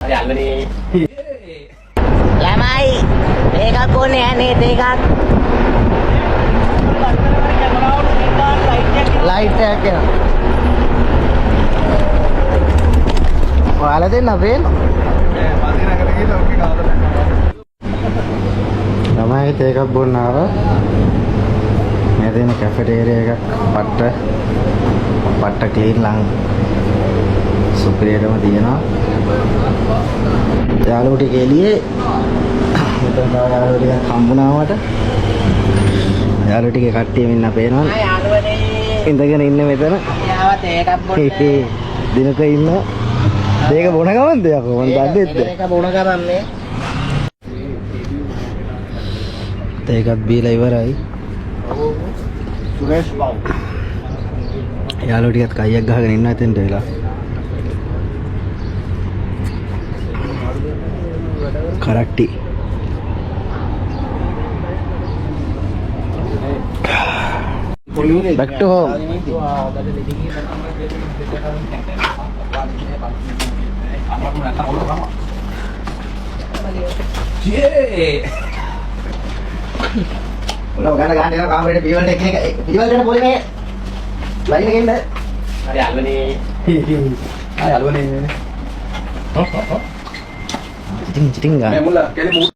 හරි අල්ලනේ. ළමයි මේකක් ඕනේ යන්නේ දෙකක්. ලයිට් එකක් එනවා. ඔයාලා දෙන්න අපේ ළමයි තේ එකක් බොන්න ආවා. මේ දෙන කැෆෙටේරියා එකක් පට්ට ක්ලීන් ලං සුපිරියටම තියෙනවා. යාළුවෝ ටික එළියේ මෙතන තව යාළුවෝ ටිකක් හම්බුණා මට. යාළුවෝ ටික කට්ටියම ඉන්න පේනවා. යාළුවනේ ඉඳගෙන ඉන්න මෙතන. යාව තේ එකක් බොන්න. දිනක ඉන්නවා. මේක බොන ගමන්ද යකෝ මන් දන්නේ නැද්ද? මේක බොන කරන්නේ. තේකක් බීලා ඉවරයි. සුරේෂ් බාබු. යාළුවෝ ටිකත් කයියක් ගහගෙන ඉන්නවා එතෙන්ට වෙලා. කරක්ටි. Back to home. Udah gana kamu ada pion dek ini pion ada boleh nih lain lagi nih ada alwa nih ada alwa nih citing citing kan